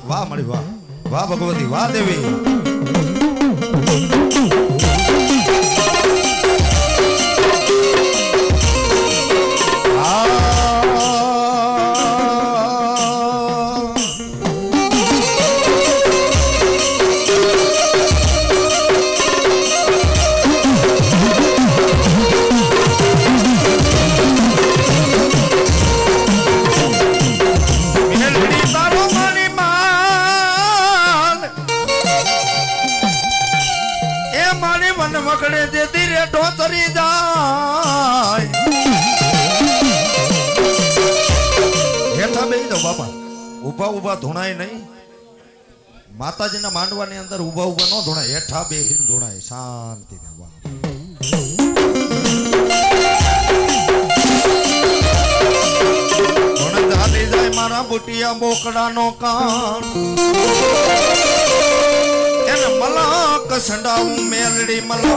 વાહ મારી વાહ, વાહ ભગવતી, વાહ દેવી. મકડે જે ધીરે ઢોતરી જાય હેઠા બેસી જાઓ બાપા, ઉભા ઉભા ધૂણાય નહીં. માતાજીના માંડવાની અંદર ઉભા ઉભા ન ધૂણાય, હેઠા બેસીને ધૂણાય શાંતિ. ધૂણ ચાલી જાય મારા બુટિયા બોકડાનો કાન, એને મલાક સંડાવું મેલડી મલાક.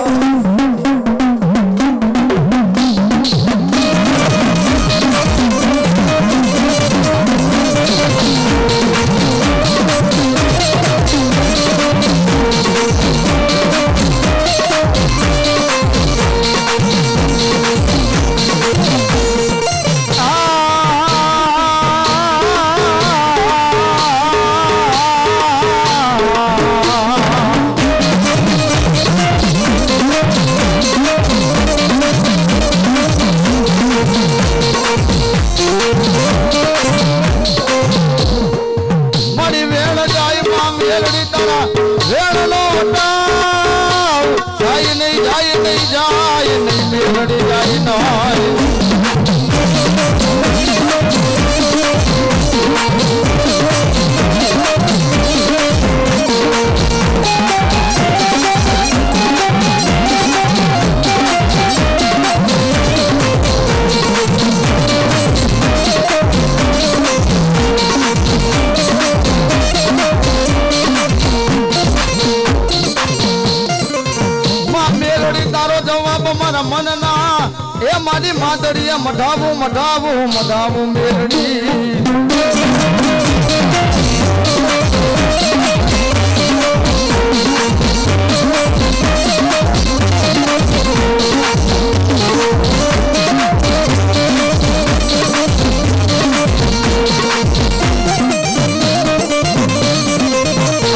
એ મારી માદડીએ મઢાવું મઢાવું મઢાવું મેરડી.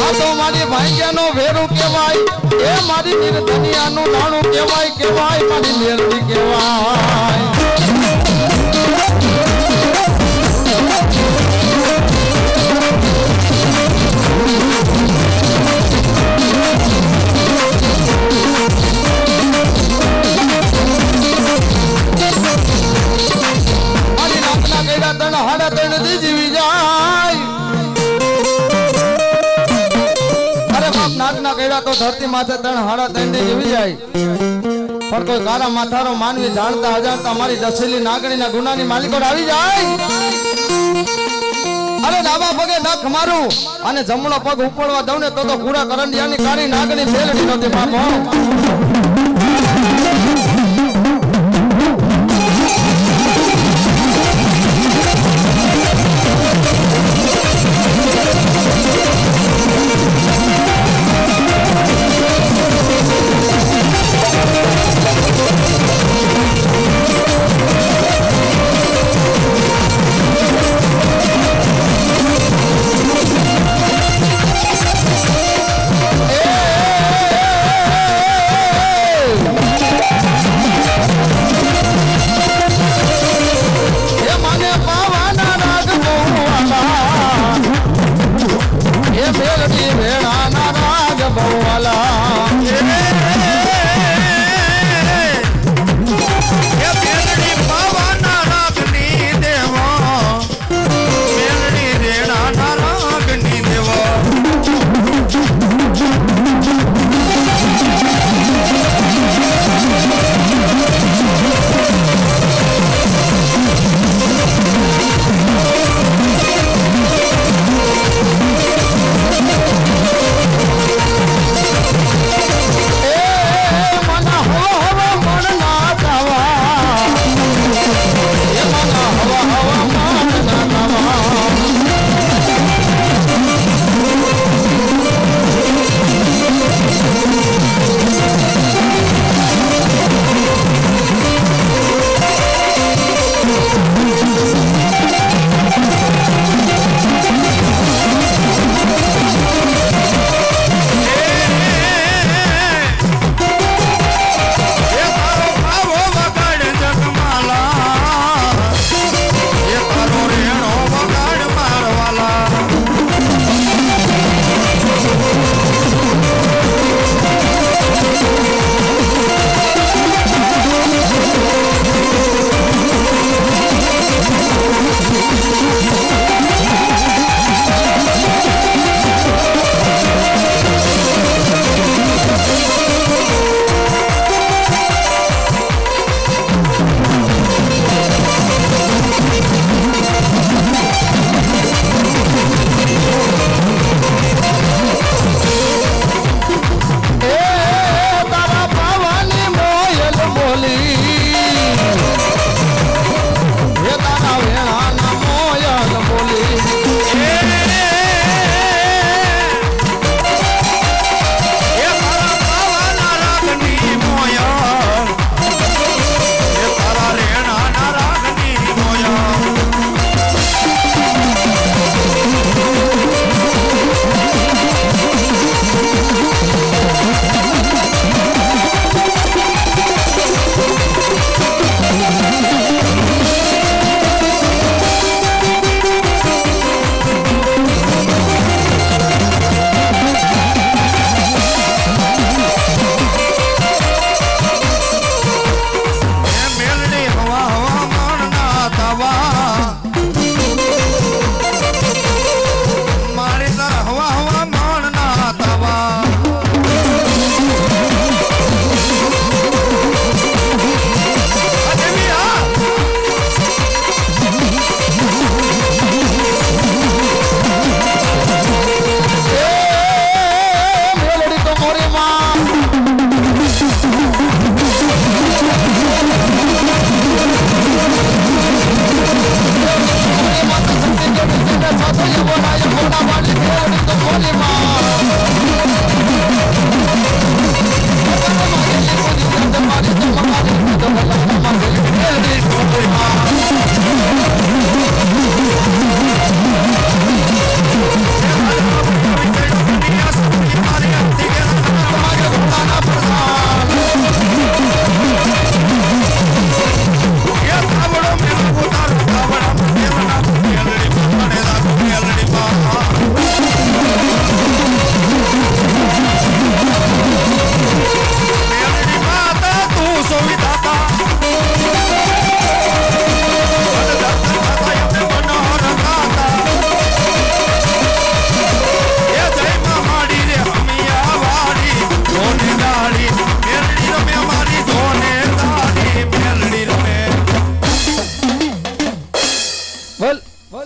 આ તો મારી ભાઈજાનો વેરું કહેવાય, એ મારી નિર્ધનિયાનું નાણું કહેવાય કહેવાય, મારી મેરડી કહેવાય. મારી નાકના ગયડા તણ હાડા તણ જીવી જાય. અરે બાપ નાકના ગયડા તો ધરતી માથે તણ હાડા તણ જીવી જાય, પણ કોઈ કારા માથારો માનવી જાણતા અજાણતા મારી દસેલી નાગણીના ગુનાની માલિકો આવી જાય. અરે ડાબા પગે નખ મારું અને જમણો પગ ઉપડવા દઉં ને તો પૂરા કરંડિયાની કાળી નાગણી મેલડી નહોતી બાપો.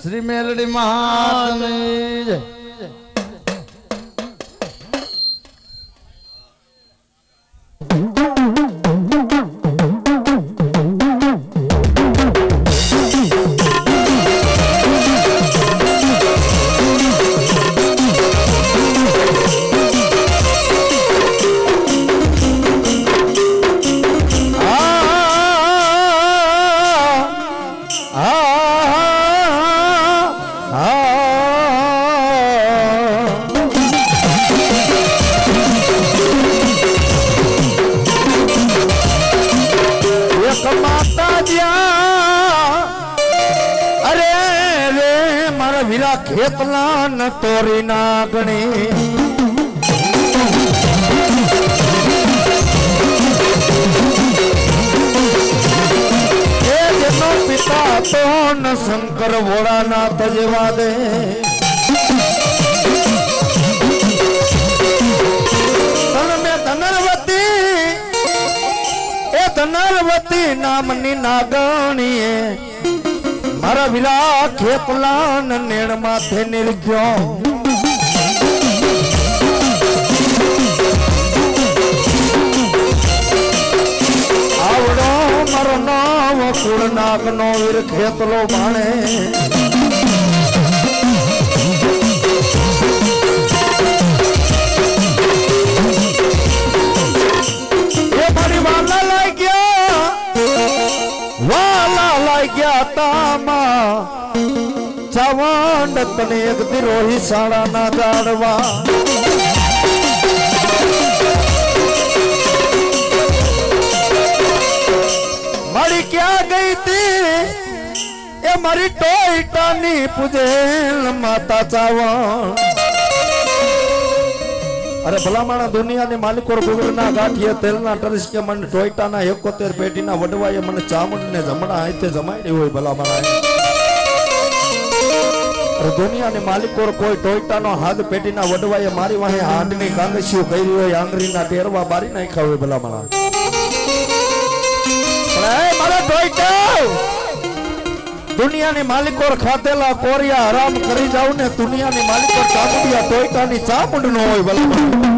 શ્રી મેલડી મહાત્મની જય. ખેતલા ન તોરી નાગણી એ જેનો પિતા તો ન શંકર ભોળાનાથ જેવા દે ધનવતી નામની નાગણીએ મારા વિલા ખેપલા નેણ માથે નિરખ્યો આવડો મારો નામ કુળ નાગ નો વીર ખેતલો ભાણે એ મારી વાલા લાગ્યા તામાં ચાવંડ તને એક દિરોહી શાળા ના જાડવા મારી ક્યાં ગઈ તી એ મારી ટોઈટાની પૂજેલ માતા ચાવણ અરે ભલામણા દુનિયાની માલિકો ગુગળના ગાંઠીએ તેલના ટરસકે મને ટોયટાના 71 પેટીના વડવાએ મને ચામુંડને જમણા હાથે જમાડી હોય ભલામણા અરે દુનિયાની માલિકો કોઈ ટોયટાનો હાથ પેટીના વડવાએ મારી વાહે હાંડની કાંગસીઓ કરી હોય આંગળીના ટેરવા બારી નાખ્યા હોય ભલામણા પણ મારા ટોયટા દુનિયાની માલિકો ખાતેલા કોરિયા હરામ કરી જાવ ને દુનિયાની માલિકો ચામુંડિયા ટોયટાની ચામુંડ નો હોય ભલામણા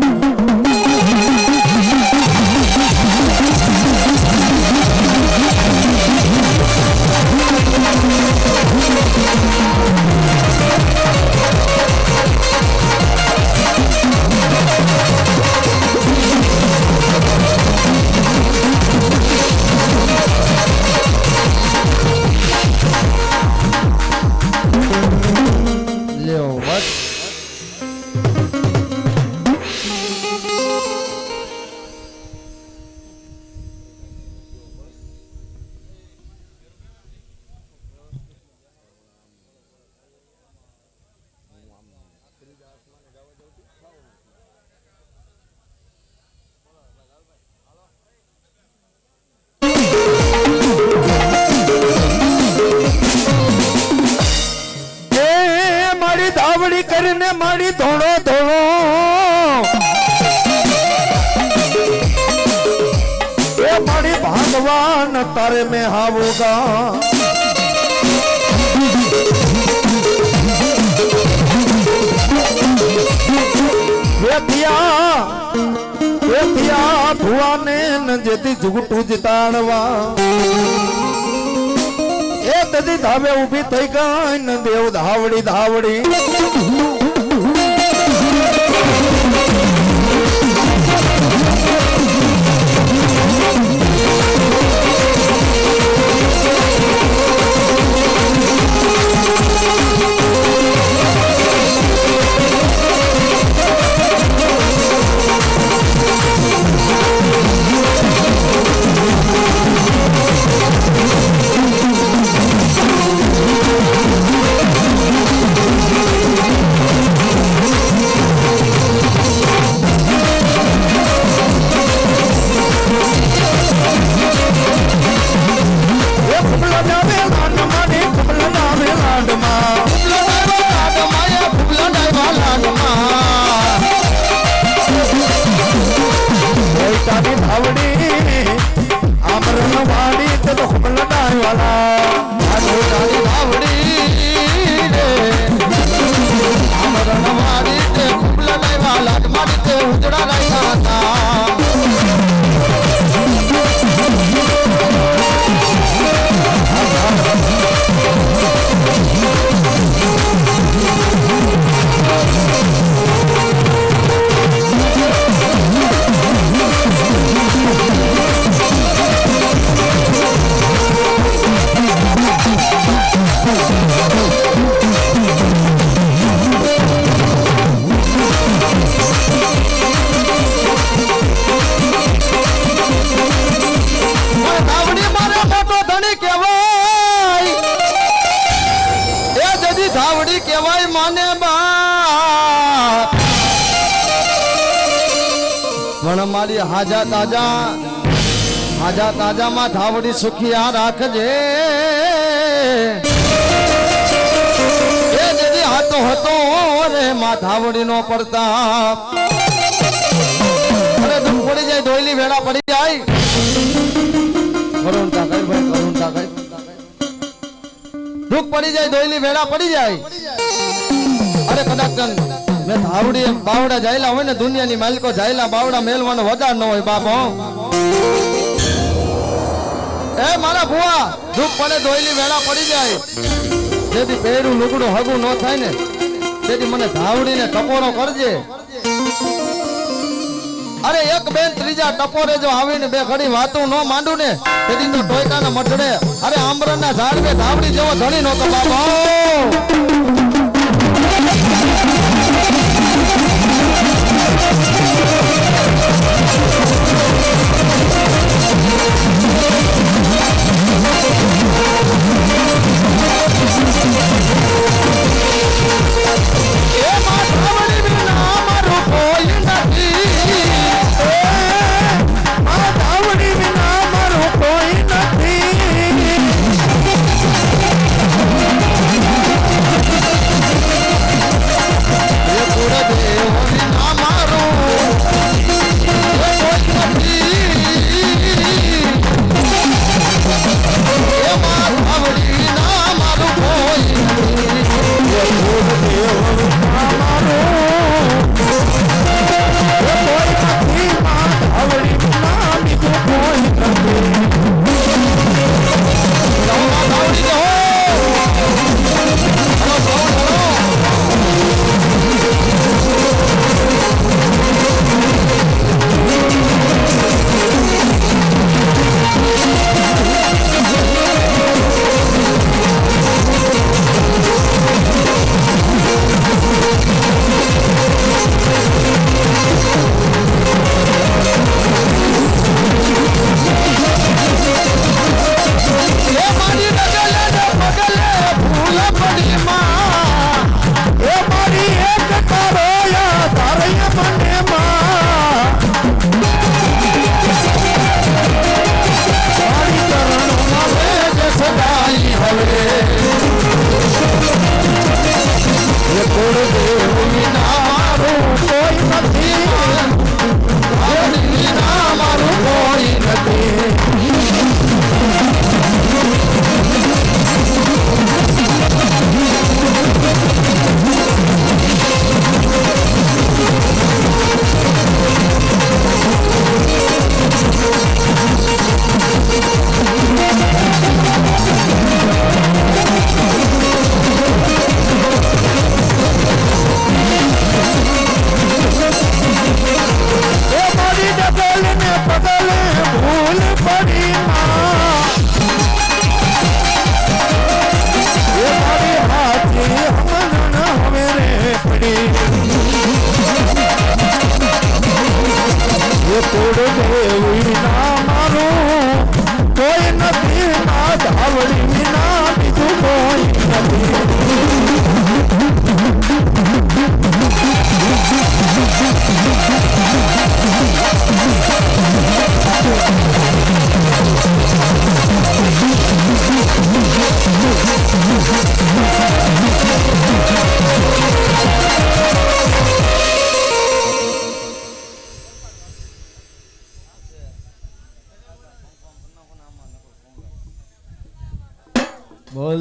કરીને મારી ધોળો ધોળો એ મારી ભગવાન તારે મેં હાવુગા વેતિયા ભુવાને જેથી જુગટું જીતાડવા એ દદી ધાવે ઊભી થઈ ગઈ ને દેવ ધાવડી ધાવડી ધાવડી કહેવાય માને બાપ પણ મારી હાજા તાજા માં ધાવડી સુખિયા રાખજે એ જેદી હાથો હતો રે માં ધાવડી નો પ્રતાપ અરે દુઃખ પડી જાય ધોઈલી વેળા પડી જાય કરુણતા કર ભાઈ કરુણતા કર દુઃખ પડી જાય ધોઈલી વેળા પડી જાય અરે કદાચ મેં ધાવડી એમ બાવડા જાયલા હોય ને દુનિયાની માલિકો જાયલા બાવડા મેલવાનો વધાર ન હોય બાપો એ મારા ભુવા દુઃખ પડે ધોઈલી વેળા પડી જાય જેથી પહેરું લુગડું હગું ન થાય ને તેથી મને ધાવડીને ટપોરો કરજે અરે એક બેન ત્રીજા ટપોરે જો આવીને બે ઘડી વાતું ન માંડું ને તેથી તો ટોયકાના મઠડે અરે આંબરના ઝાડ બે ધાવડી જેવો ધણી નહોતો બાબા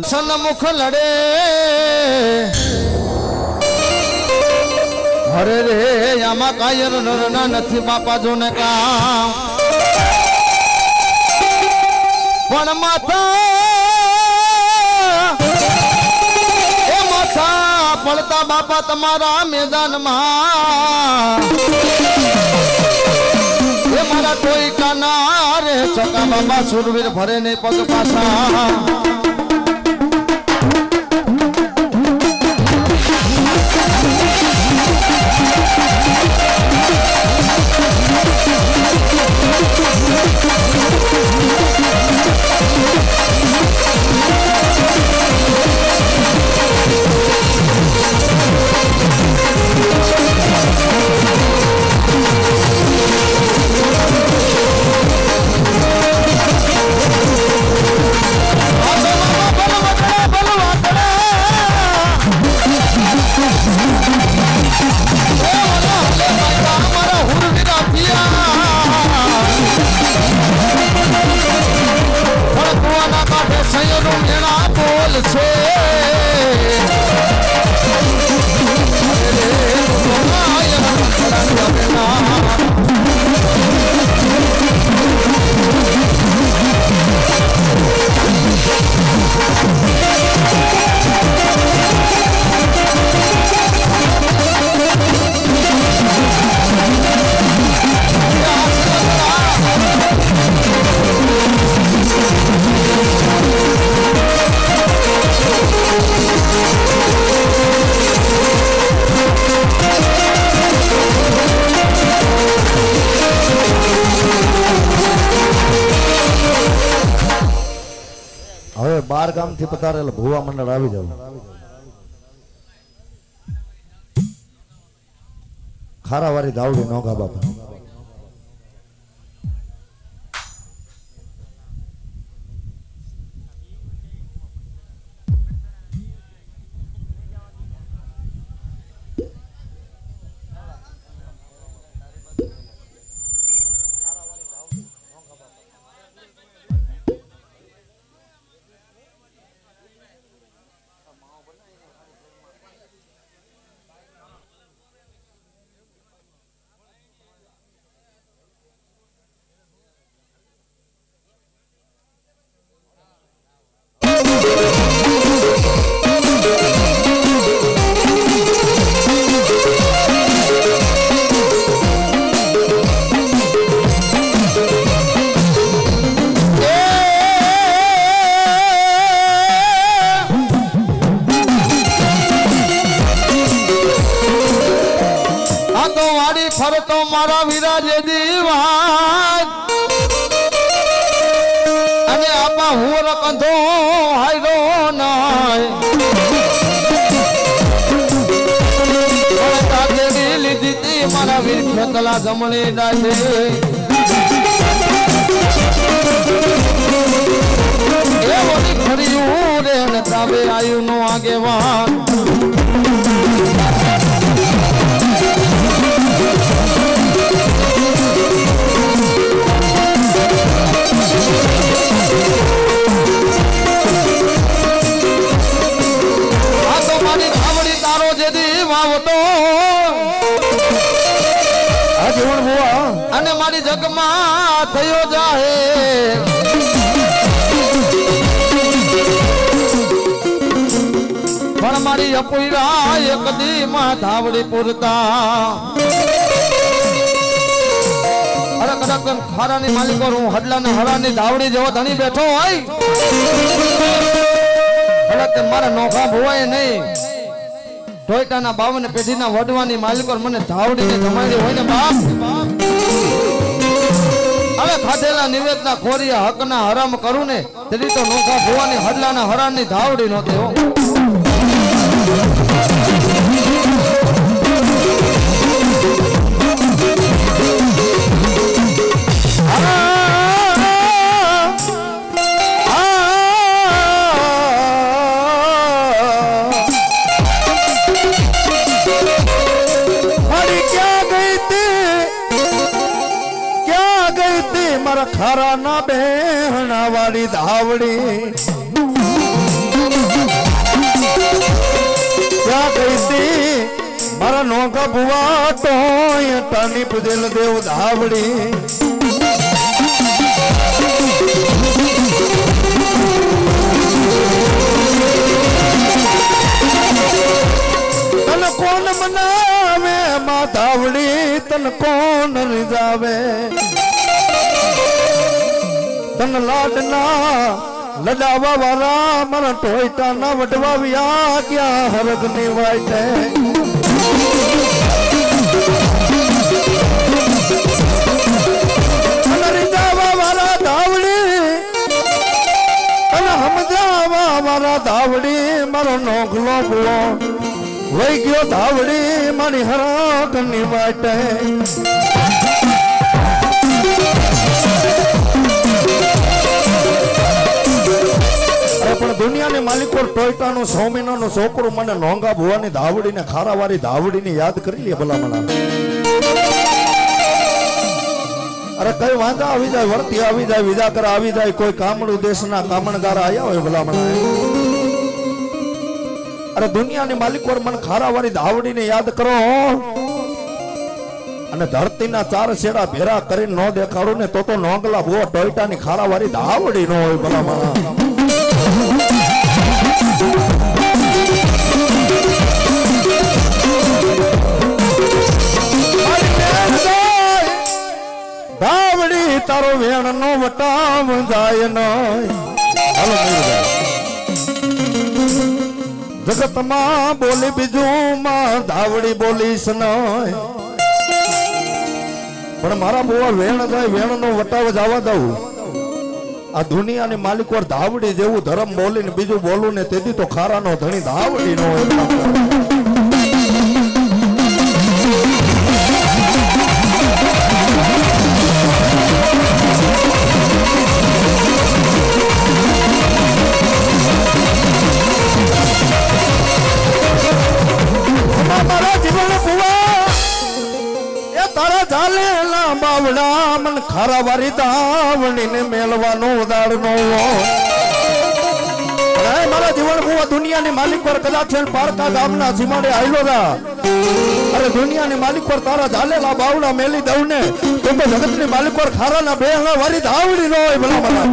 સન્મુખ લડે હરે રે આમાં કાયર નરના નથી બાપા જો ને કામ પણ માથા પડતા બાપા તમારા મેદાનમાં એ મારા કોઈ કાના રે ચકા બાબા સુરવીર ભરે નહીં પગ પાછા છે હવે 12 ગામથી પધારેલ ભુવા મંડળ આવી જાવ. ખારાવારી ધાવડી નોગા બાપા. ફરતો મારા વિરાજે દીવાન અને આપા હું રકંધો હાયરો નાય લીધી તી મારા વીર ખેતલા જમણી ડાલે એ ઓલી ખરીયું રે ને તાવે આયુ નો આગેવાન અને મારી જગમાં થયો જાહે પણ મારી અપુરા એક દી માં ધાવડી પૂરતા અરે કદાચ ખારાની માલિકો હું હડલાને હરાની ધાવડી જેવો ધણી બેઠો હોય કદાચ મારા નોખા ભોવાય નહીં ટોયટાના 52 પેઢીના વડવાની માલિકો મને ધાવડીને જમાડી હોય ને બાપ હવે ખાધેલા નિવેદના ખોરિયા હકના હરામ કરું ને તેની તો નોખા ભુવાની હડલાના હરાની ધાવડી નહોતી હો ખારા ના બેહણા વાળી ધાવડી ક્યાં ગઈ તી મારા નોખા ભુવા ટોય ટાની પૂજેલ દેવ ધાવડી તન કોણ મનાવે મા ધાવડી તન કોણ રીઝાવે તન લાડના લડાવા વાળા મારા ટોયટા ના વડવાવ્યા ક્યાં હરગ ની વાટે રીજાવા વાળા ધાવડી અને સમજાવા વાળા ધાવડી મારો નોખલો ભૂવો વહી ગયો ધાવડી મારી હરગ ની વાટે પણ દુનિયાની માલિકો ટોયટાનો 100 મહિનાનો છોકરો મને નોંગા ભુવાની ધાવડીને ખારાવારી ધાવડીને યાદ કરી લે ભલામણા અરે કઈ વાંધા આવી જાય વર્તી આવી જાય વિદા કરા આવી જાય કોઈ કામડું દેશના કામણગાર આયા હોય ભલામણા અરે દુનિયાની માલિકો મને ખારાવાળી ધાવડીને યાદ કરો અને ધરતીના ચાર શેડા ભેરા કરીને ન દેખાડું ને તો નોંગલા બહુ ટોયટાની ખારાવાળી ધાવડી ન હોય ભલા માણા. ધાવડી તારો વેણ નો વટાવ જાય નય. જગતમાં બોલી બીજું માં ધાવડી બોલીશ નય. પણ મારા બુવા વેણ જાય વેણ નો વટાવ જવા દઉં. આ દુનિયાની માલિક પર ધાવડી જેવું ધર્મ બોલીને બીજું બોલું ને તેથી તો ખારાનો ધણી ધાવડી નો હોય. તારા ઝાલેલા બાવડા મન ખારાવારી ધાવણી ને મેલવાનો દાડ નો મારા જીવન ભૂવા દુનિયાની માલિક પર કદાચ પારકા ગામના સીમાડે આયલો રા. અરે દુનિયાની માલિક પર તારા ઝાલેલા બાવડા મેલી દઉં ને તો જગતની માલિક પર ખારાના બેહણા વારી ધાવડી નો હોય ભલા મને.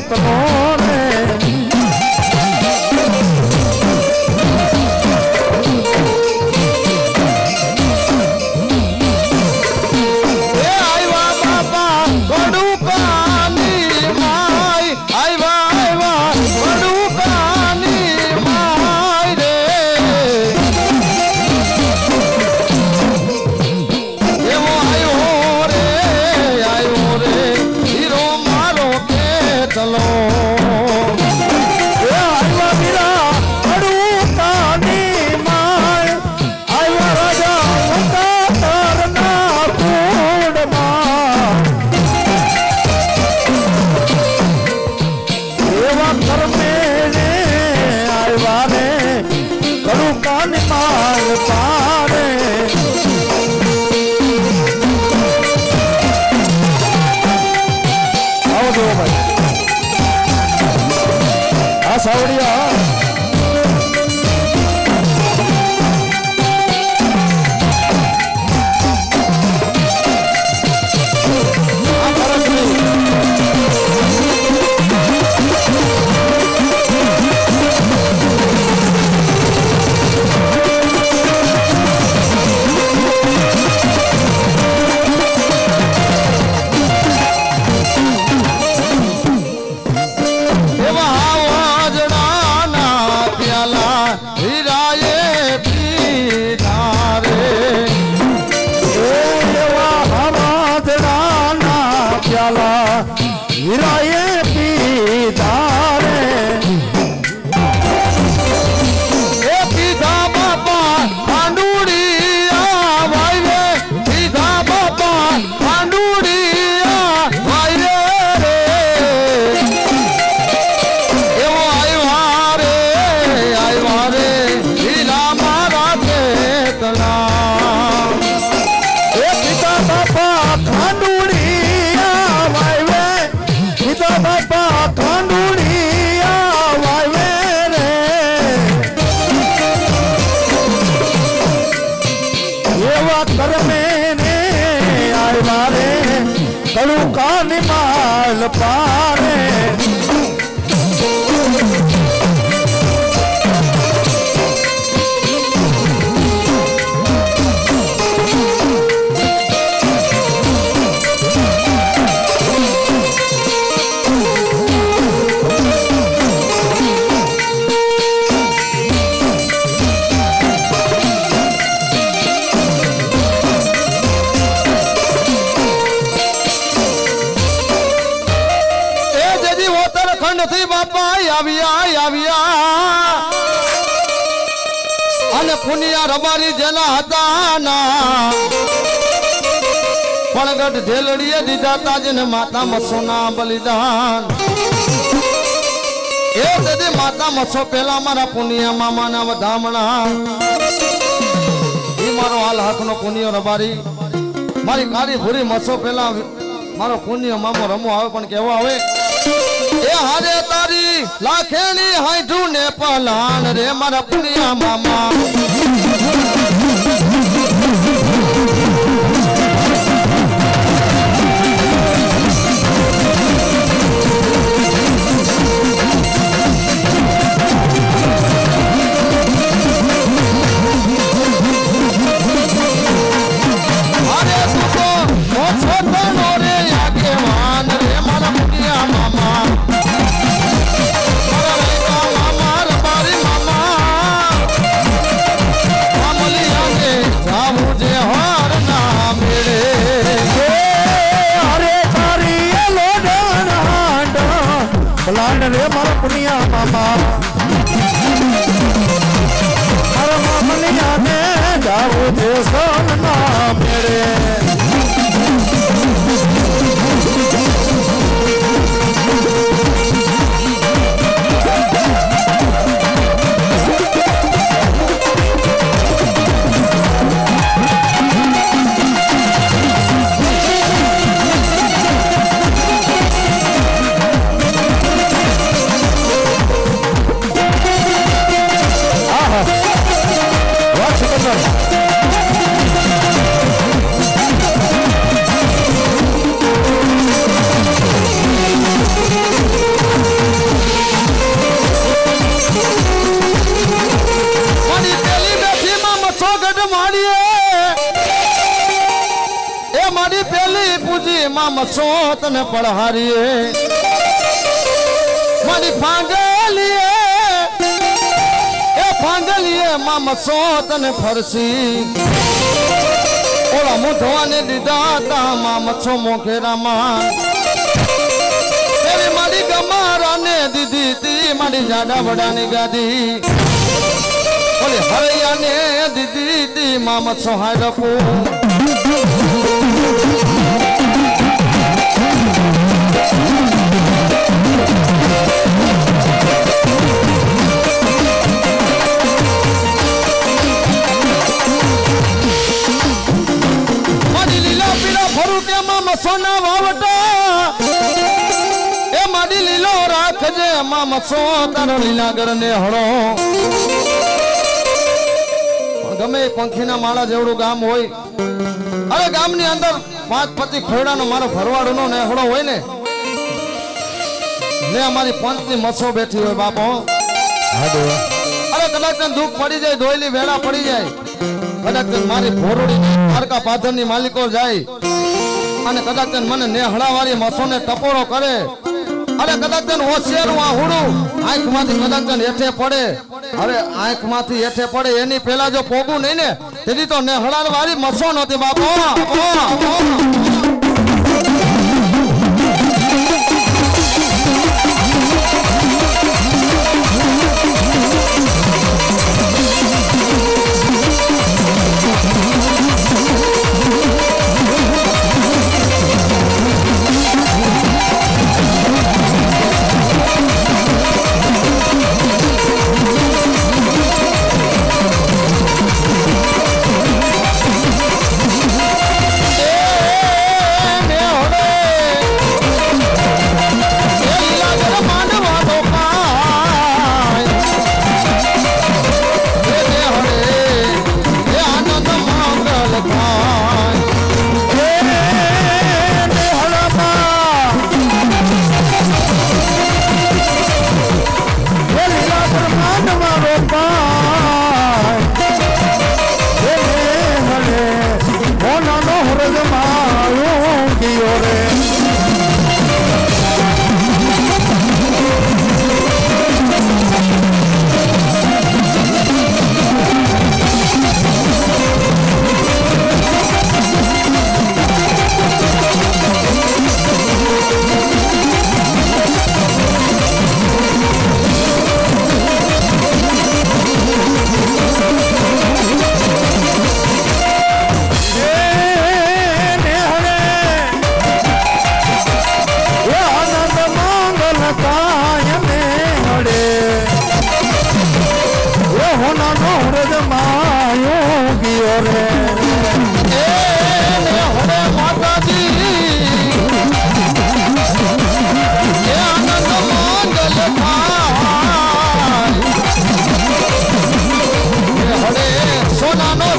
તોરે સાવડિયા પારે અને પુનિયા રબારી જેના હતા ના પણ ગઢ ઢેલડીએ દીધા તાજને માતા મસોના બલિદાન એ તેથી માતા મસો પેલા મારા પુનિયા મામાના વધામણા એ મારો હાલ હાથનો પુનિયો રબારી મારી કાળી ભૂરી મસો પેલા મારો પુનિયો મામો રમો આવે પણ કેવો આવે એ હારે તારી લાખેણી હાઈઠું ને પલાણ રે મારા પુનિયા મામા રે મારા પુનિયા મામા મારા મામની યાદે જાવું છે સોનના મેળે મારી પેલી પૂજી માં મસો તને પળહારીએ મારી ફાંગલીએ એ ફાંગલીએ માં મસો તને ફરસી ઓલા મુધવાને દીધા તા માં મચ્છો મોખેરામાં એવી મારી ગમારાને દીધી તી મારી જાડા વડાની ગાદી ઓલી હરૈયાને દીધી તી માં મચ્છો હાડપો સોના વાવટા એ માડી લીલો રાખજે માં મસો તારો લીલાગર ને હળો ગમે પંખીના માળા જેવડું ગામ હોય અરે ગામની અંદર 5-25 ખોડાનો મારો ભરવાડનો ને હળો હોય ને અમારી પંચની મસો બેઠી હોય બાપો અરે કદાચ દુઃખ પડી જાય ધોઈલી વેળા પડી જાય કદાચ મારી ભોરડી પારકા પાથરની માલિકો જાય અને કદાચ મને નેહળાવાળી મસોને ટપોરો કરે અરે કદાચ હોશિયારું આ હુડું આંખમાંથી કદાચ હેઠે પડે અરે આંખમાંથી હેઠે પડે એની પેલા જો પોગું નહીં ને તેથી તો નેહળાવાળી મસો નહોતી બાપો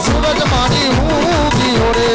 સૂરજ મારી ઊંઘી ઓરે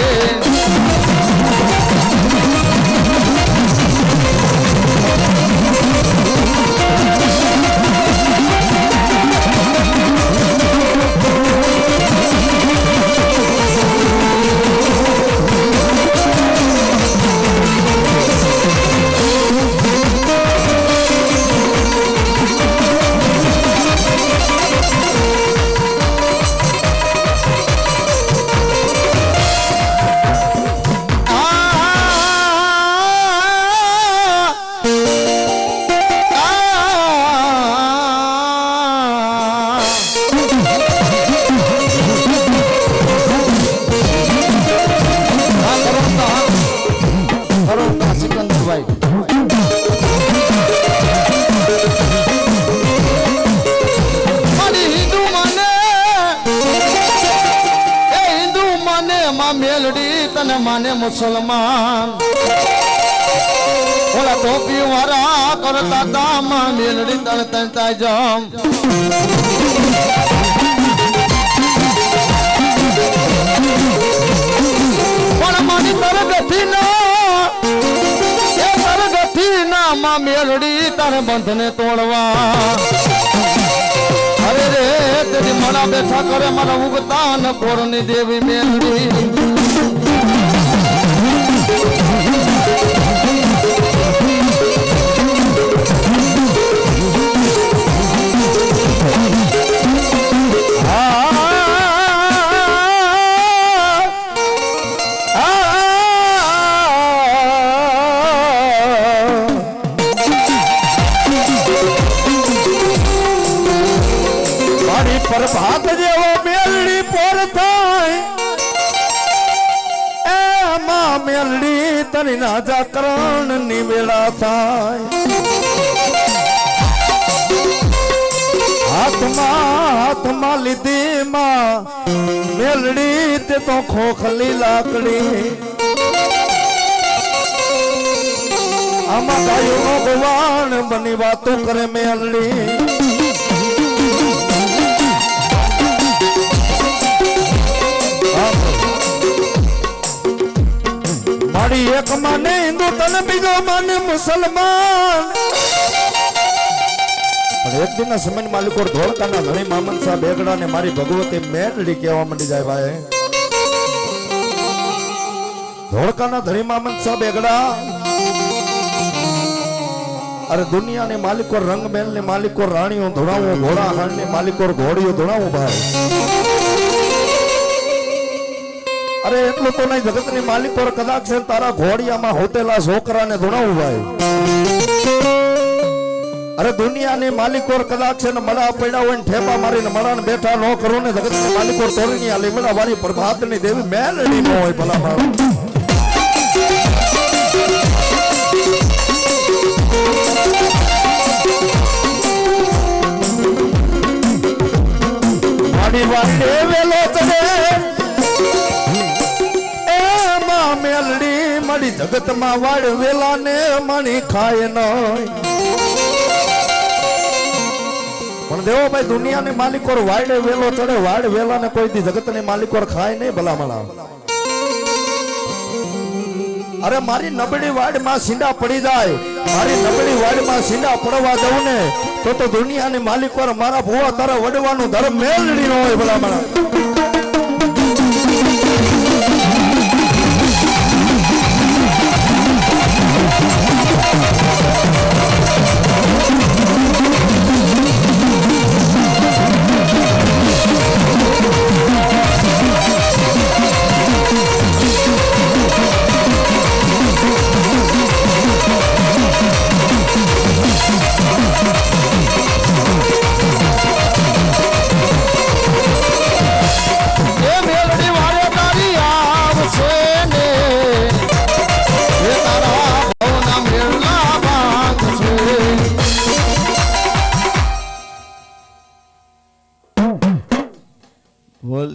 તને માને મુસલમાન ઓલા ટોપી વાળા કરતા દામા મેલડી તણ તણતા જમ પણ મારી તરગથી ના માં મેલડી તારે બંધને તોડવા અરે રે તેરી મણા બેઠા કરે મારા ઉગતા ન કોરની દેવી મેલડી મેલડી તરી રાજા કરણ ની વેળા થાય હાથમાં લીધી માં મેલડી તે તો ખોખલી લાકડી આમાં ગાયો નો ભગવાન બની વાતો કરે મેલડી મારી એક માને હિન્દુ તને બીજો માને મુસલમાન પણ એક દિનના સમય માલિકો ધોળકાના ધણી મામન સાહેબ બેગડા ને મારી ભગવતી મેલડી કહેવા માંડી જાય ભાઈ ધોળકાના ધણી મામન સાહેબ બેગડા અરે દુનિયાને માલિકો રંગમેલ ને માલિકો રાણીઓ ધોળાવો ઘોડા હાણ ને માલિકો ઘોડીઓ ધોળાવો ભાઈ અરે એટલું તો નહીં જગતની માલિકો કદાચ છે તારા ઘોડિયામાં હોટેલા છોકરાને ધોળાવું ભાઈ અરે દુનિયાની માલિકો કદાચ છે ને મડા પડ્યા હોય ને ઠેપા મારીને મડાને બેઠા ન કરો ને જગતની માલિકો તોડીની આ લીમડા વાળી પ્રભાતની દેવી મેલડી ન હોય ભલા મારું મારી વાડે વેલો ચડે એ માં મેલડી મારી જગતમાં વાડ વેલા ને મણી ખાય નહીં પણ દેવો ભાઈ દુનિયાની માલિકો વાડે વેલો ચડે વાડ વેલા ને કોઈ દી જગતની માલિકો ખાય નહીં ભલામણા અરે મારી નબળી વાડમાં સીંડા પડી જાય મારી નબળી વાડમાં સીંડા પડવા દઉં ને તો દુનિયાની માલિકો મારા ભુવા તારા વડવાનું ધર્મ મેલડી ન હોય ભલામણા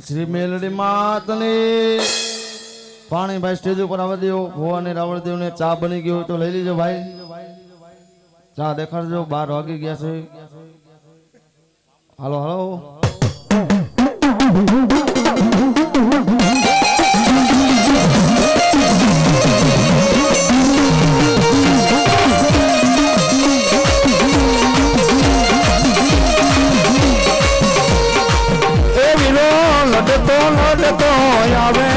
શ્રી મેલડી માતની પાણી ભાઈ સ્ટેજ ઉપર આવવા દો ભુવાને રાવણદેવ ને ચા બની ગયો તો લઈ લીજો ભાઈ ચા દેખાડજો 12 વાગી ગયા છે હાલો હાલો લડતો આવે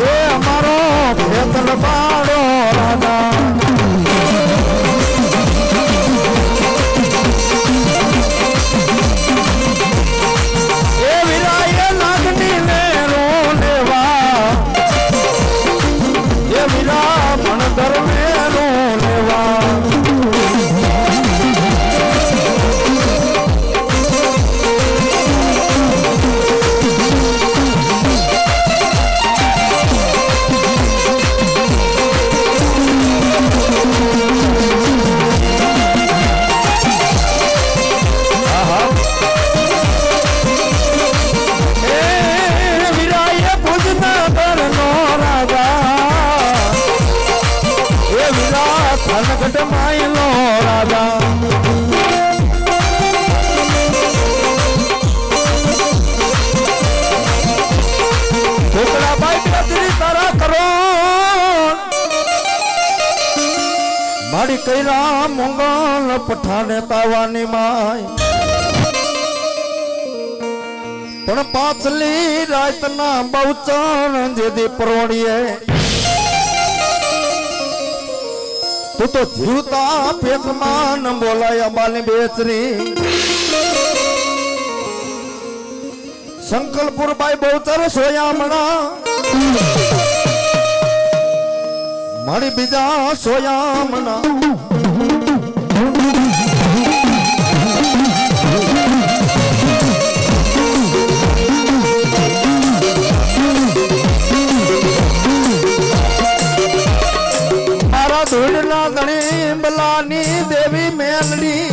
એ અમારો ખેતર બાળો રાજા એ વિરાય નાગની ને રો લેવા એ વિરા ભણતર ને રો લેવા માયલો રાજા છોકરા ભાઈ કચરી તારા કરો મારી કૈરા મંગલ પઠાને તાવાની માય પણ પાછલી રાતના બહુચન જેદી પરોડીએ તું તો જીવતા પેટમાં ન બોલાય બાલી બેચરી સંકલપુર બાઈ બહુચર સોયામણા મારી બીજા સોયામણા માની દેવી મેલડી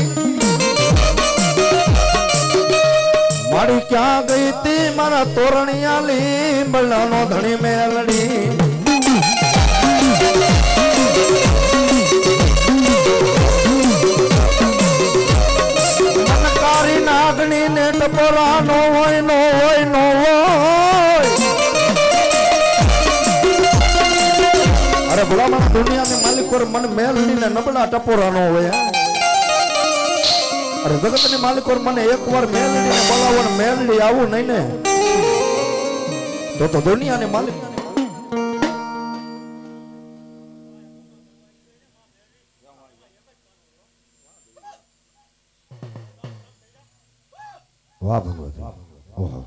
મારી ક્યાં ગઈ તી મારા તોરણિયા લીંબડાનો ધણી મેલડી મનકારી નાગણી ને ટપોરા નો હોય નો હોય નો હોય અરે ભલામણ દુનિયાની માલિક પર મન મેલડી ને નબળા ટપોરા નો હોય અરે જગતની માલિક પર મને એકવાર મેલડી ને બોલાવો ને મેલડી આવું નહીં ને તો દુનિયાની માલિક વાહ ભગવતી ઓહો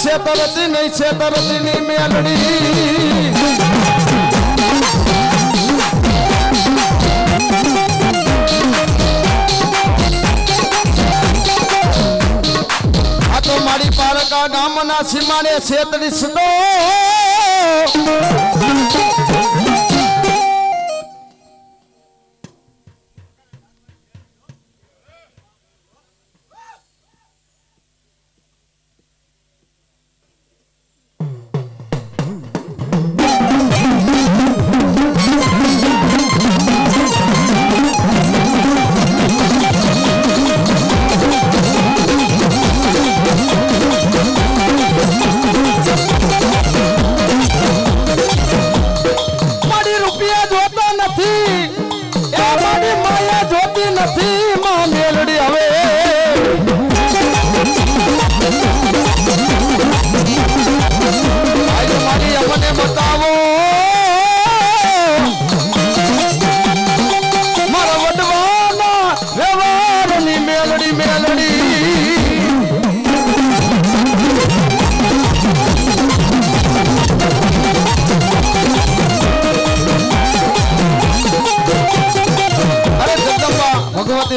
છેતરતી નહીં છેતરતી ની મેલડી આ તો મારી પારકા ગામના સીમાડે છેતરી સદો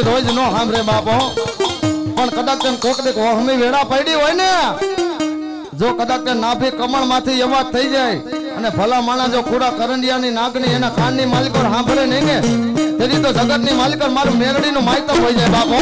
રોજ નો સાંભળે બાપો પણ કદાચ તેમ કોક દેખ હમી વેડા પડી હોય ને જો કદાચ તે નાભી કમળ માંથી અવાજ થઈ જાય અને ભલા માણા જો ખુડા કરંડિયાની નાગની એના કાનની માલિકો સાંભળે નહીં ને તેની તો જગતની માલિકો મારું મેરડીનું માયતમ હોય જાય બાપો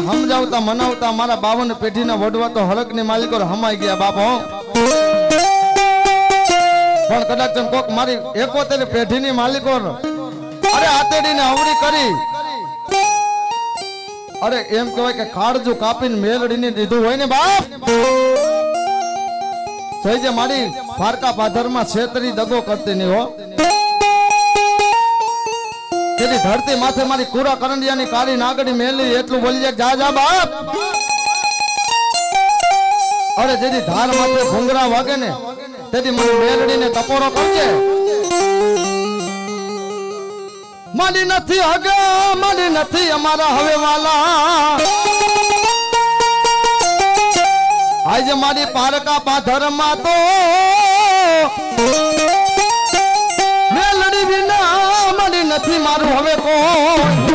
સમજાવતા મનાવતા મારા 52 પેઢીના વડવા તો હળકની માલિકો હમાઈ ગયા બાપો. પણ કદાચ કોક મારી 71 પેઢીની માલિકો અરે આતેડીને અવળી કરી અરે એમ કહેવાય કે કાળજુ કાપીને મેલડીને દીધું હોય ને બાપ સહી જે મારી પારકા પાધરમાં છેતરી દગો કરતી નહીં હો. તેની ધરતી માથે મારી કુરા કરંડિયાની કાળી નાગડી મેલી એટલું બોલી જાય જા જા બાપ. અરે જેથી ધાર માથે ભૂંગરા વાગે ને તેથી મારી મેલડીને ટપોરો કરજે. મારી નથી હગા મારી નથી અમારા હવે વાલા આજે મારી પારકા પાથરમાં તો મેલડી વિના મારી નથી મારું હવે કોઈ.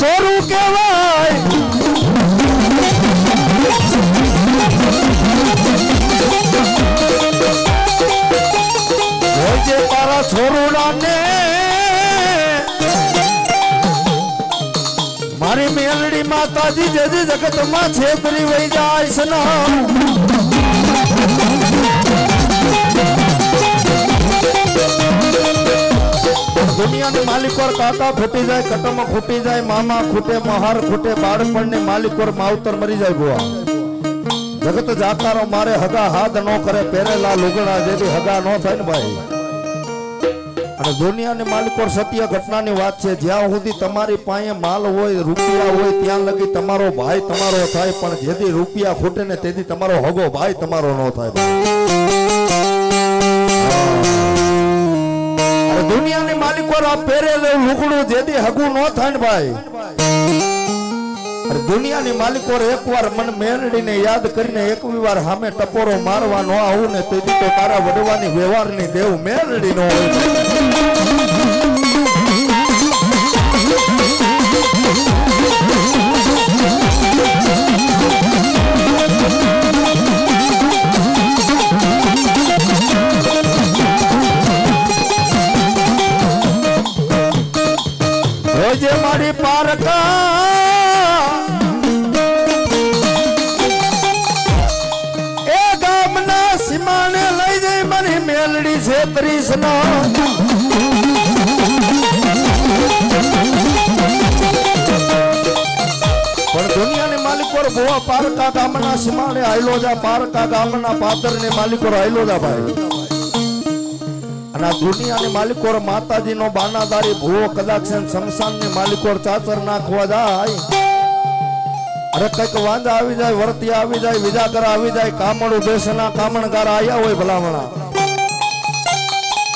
છોરું કેવાય જે તારા છોરુડા ને મારી મેલડી માતાજી જે જગત માં છેતરી વહી જાય છે ને દુનિયાની માલિકોર કાકા ફૂટી જાય કટમાં ખૂટી જાય મામા ખૂટે મહાર ખૂટે બાળપણને માલિકોર માવતર મરી જાય ગોવા જગત જાતારો મારે હગા હાથ નો કરે પહેરેલા લુગડા જેથી હગા નો થાય ને ભાઈ. અને દુનિયાની માલિકોર સત્ય ઘટનાની વાત છે જ્યાં સુધી તમારી પાસે માલ હોય રૂપિયા હોય ત્યાં લગી તમારો ભાઈ તમારો થાય પણ જેથી રૂપિયા ખૂટે ને તેથી તમારો હગો ભાઈ તમારો નો થાય. દુનિયાની માલિકો આ પહેરેલું લુગડું જેથી હગું ન થાય ને ભાઈ. દુનિયાની માલિકો એકવાર મન મેલડીને યાદ કરીને એકવી વાર સામે ટપોરો મારવા ન આવું ને તેથી તો તારા વડવાની વ્યવહારની દેવ મેલડી નો હોય. જે મારી પારકા એ ગામના સીમાને લઈ જઈ મારી મેલડી છેતરીસ નો પણ દુનિયાની માલિકો ગોવા પારકા ગામના સીમાને આયલો જા પારકા ગામના પાદરની માલિકો આયલો જા ભાઈ. દુનિયાની માલિકોર માતાજી નો બાનાદારી ભૂવો કદાચ શમશાનની માલિકોર ચાચર નાખવા જાય અરે કઈક વાંદા આવી જાય વર્તિયા આવી જાય વિજાગર આવી જાય કામણું દેશના કામણગાર આયા હોય ભલામણા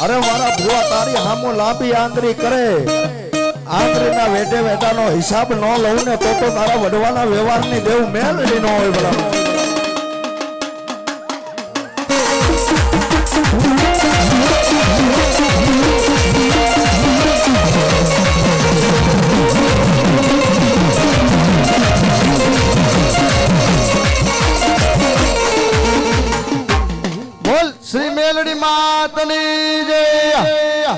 અરે મારા ભૂવા તારી હામો લાંબી આંદરી કરે આંદરીના વેઢે વેઢાનો હિસાબ ન લઉં ને તો તારા વડવાના વ્યવહારની દેવ મેલડી ન હોય ભલામણા. શ્રી મેલડી માતની જય.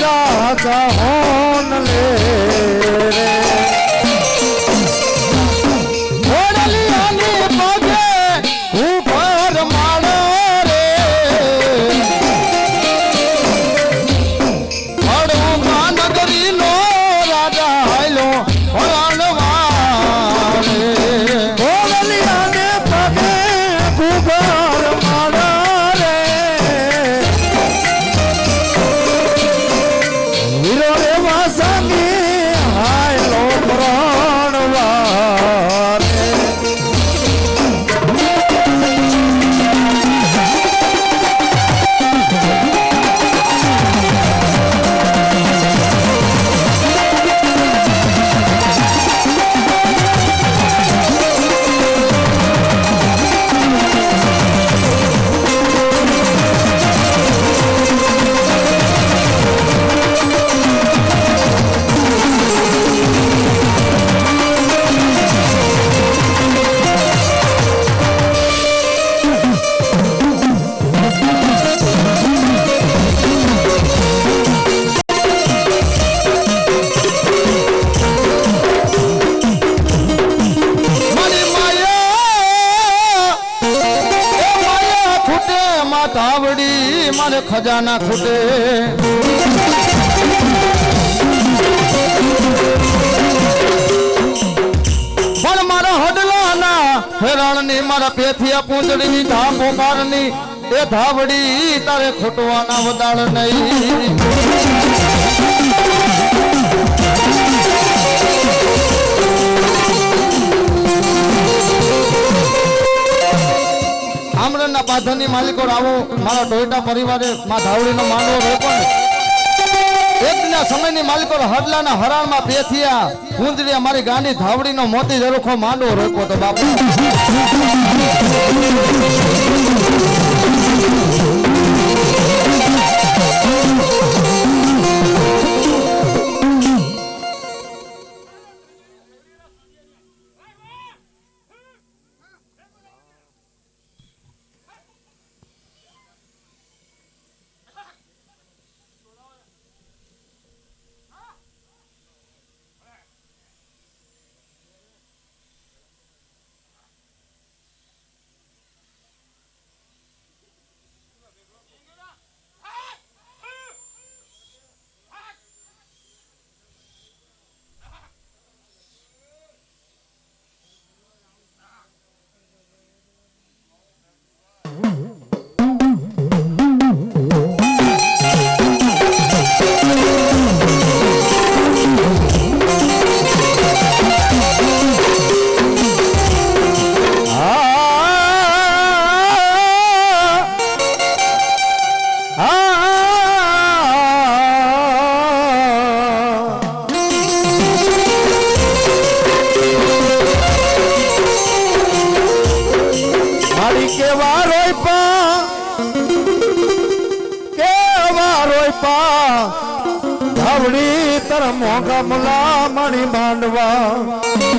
राजा होन ले रे ઓડલિયાની પગે ઉપર માળો રે હડુકા નગરીનો રાજા હાલ્યો હરણવા રે ઓડલિયાને પગે કુંભાર માળા રે વીરો રે વાસંગી હાયલો પ્રાણવા રે મારી માયા એ માયા ખૂટે માં ધાવડી મારે ખજાના ખૂટે પણ મારા હડલાના હેરાણની મારા પેથિયા પૂંજડીની ધાપોકારની એ ધાવડી તારે ખૂટવાના વદાળ નહીં આમરણના પાધરની માલિકો આવો મારા ટોયટા પરિવારે માં ધાવડીનો માંડવો રોપ્યો ને એક દિના સમયની માલિકો હડલાના હરાણમાં પેથિયા કુંજળિયા મારી ગાંડી ધાવડીનો મોતી જરુખો માંડવો રોપ્યો તો બાપુ ધાવડી તર મોંઘા મુલા મણી માંડવા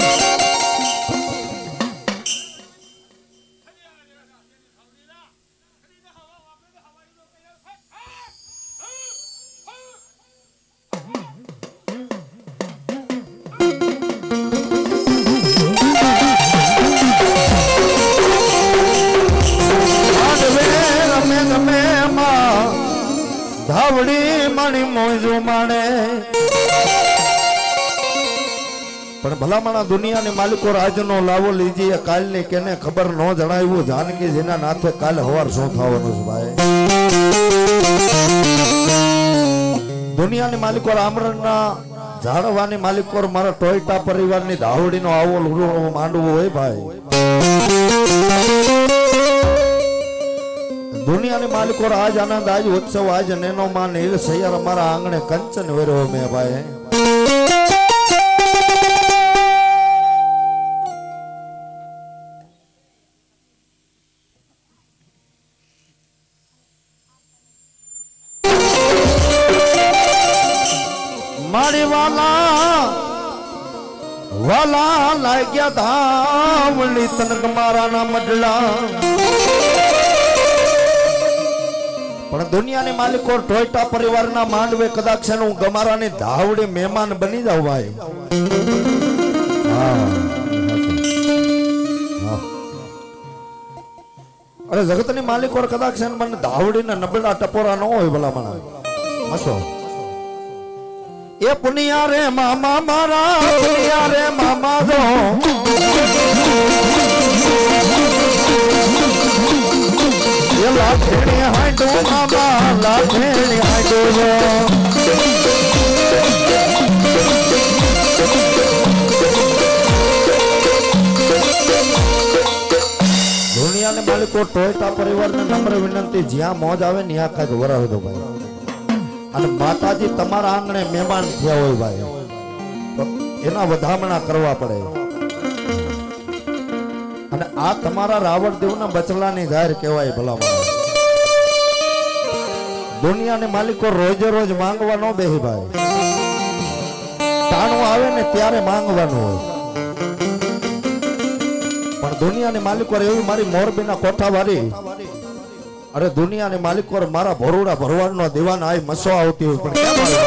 ધાવડી મણી મોજું માણે પણ ભલામણા દુનિયાની માલિકો રાજનો લાવો લીજીએ કાલની કેને ખબર ન જણાવ્યું જાનકી જેના નાથે કાલ હવાર શું થવાનું છે ભાઈ દુનિયાની માલિકો આમરણના ઝાડવાની માલિકો મારા ટોયટા પરિવારની ધાવડીનો આવો માંડવો હોય ભાઈ દુનિયાની માલિકો આજ આનંદ આજ ઉત્સવ આજ નેનો માં નીલ સૈયર અમારા આંગણે કંચન વેરો મેં ભાઈ મારી વાલા વાલા લાગ્યા ધાવણી તનક મારા ના મડલા પણ દુનિયાની માલિકો ટોયટા પરિવારના માંડવે કદાચ છે હું ગમારાની ધાવડે મહેમાન બની જાઉં ભાઈ. અરે જગતની માલિકો કદાચ છે મને ધાવડીને નબળા ટપોરા ન હોય ભલામણ મસો. એ પુનિયા રે મામા મારા પુનિયા રે મામા જો એ લાખેણી હાંડો મામા લાખેણી હાંડો જો દુનિયાને માલિકો ટોયટા પરિવારને નમ્ર વિનંતી જ્યાં મોજ આવે ને ત્યાં કાંઈક વરાવી દો ભાઈ. અને માતાજી તમારા આંગણે મહેમાન થયા હોય ભાઈ તો એના વધામણા કરવા પડે. અને આ તમારા રાવણદેવના બચલાની જાહેર કહેવાય ભલામણ. દુનિયાને માલિકો રોજે રોજ માંગવા ન બેહી ભાઈ. ટાણું આવે ને ત્યારે માંગવાનું હોય. પણ દુનિયાની માલિકો એવી મારી મોરબીના કોઠાવાળી અરે દુનિયાની માલિકો મારા ભરોડા ભરવાડનો દીવાન આય મસો આવતી હોય પણ કેમ આવે?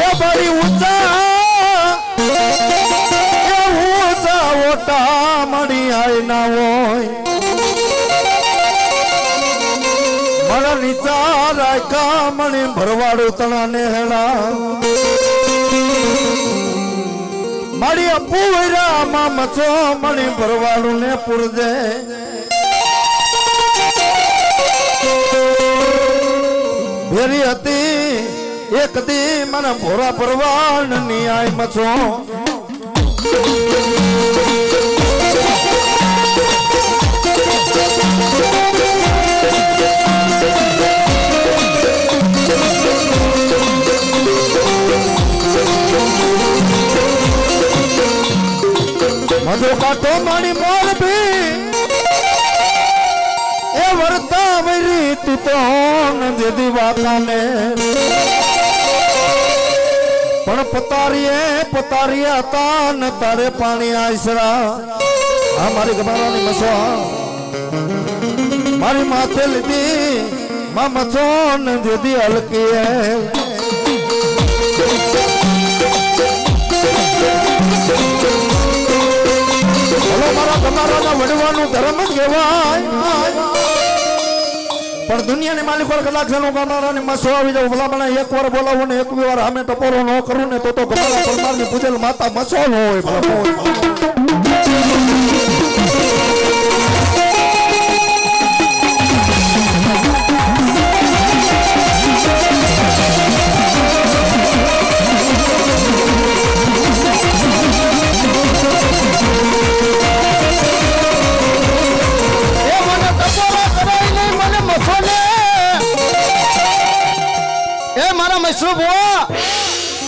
એ બડી ઊંચા ઓટા મળી આય ના હોય મારા નીચા રાયકા મણી ભરવાડું તણા ને હેણા મારી અપુરા માં મચો મણી ભરવાડું ને પુરજે ભેરી હતી એક દી મને ભોરા ભરવાડ ની આય મચો મધુ કાટો મારી મોરબી એ વર્તા વરી તું તો નદી વાતાને પણ પતારીએ હતા ને તારે પાણી આઈસરા આ મારી ગમારાની મસો મારી માથે લીધી માં મચો ને દીદી હલકી મારા તમારા વડવાનું ધર્મ જ કહેવાય. પણ દુનિયાની માલિકો કલાક છે ગમારાની મસો આવી જાવ ભલામણ એક વાર બોલાવો ને એક વાર અમે ટપોરો ન કરું ને તો ગમારા પરમારની પૂજેલ માતા મસો ન હોય ભલા.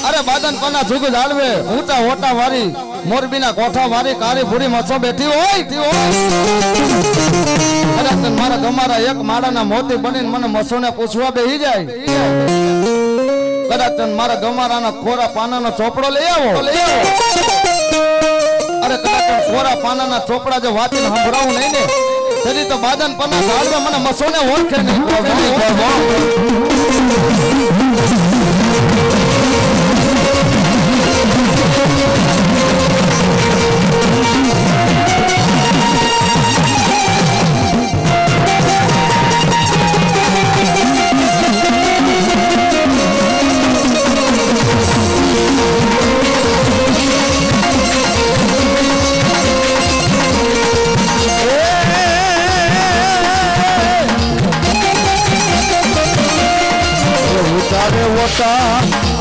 અરે બાદન પના જુગ જાળવે ઊંચા ઓટા વાળી મોરબીના કોઠા વાળી કાળી ભૂરી મસો બેઠી હોય અરે મારા ગમારા એક માળાના મોતી બનીને મને મસોને પૂછવા બેહી જાય કદાચ મારા ગમારાના કોરા પાનાનો ચોપડો લઈ આવો અરે કદાચ કોરા પાનાના ચોપડા જો વાંચીને સંભળાવું નહીં ને તેથી તો બાદન પના જાળવે મને મસોને ઓળખે નહીં.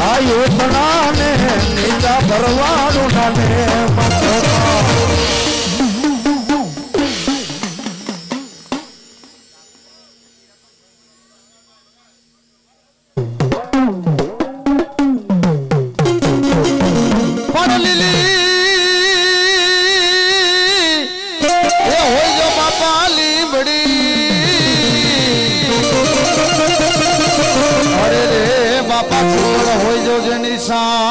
આયુ તણાને નીચા ભરવાડું નાને બાપા હોય જો જેની સા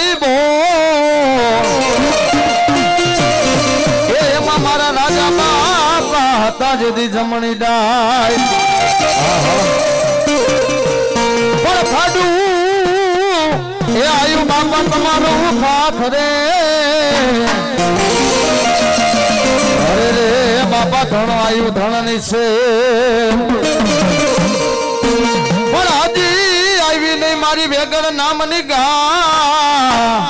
ઈ બો એમાં મારા રાજા બાપા હતા જદી જમણી ડાય પણ ખાડું એ આયુ બાપા તમારું ખાખ રે અરે રે બાપા ધણ આયુ ધણ ની છે પણ હજી આવી નહીં મારી વેગળ નામની ગા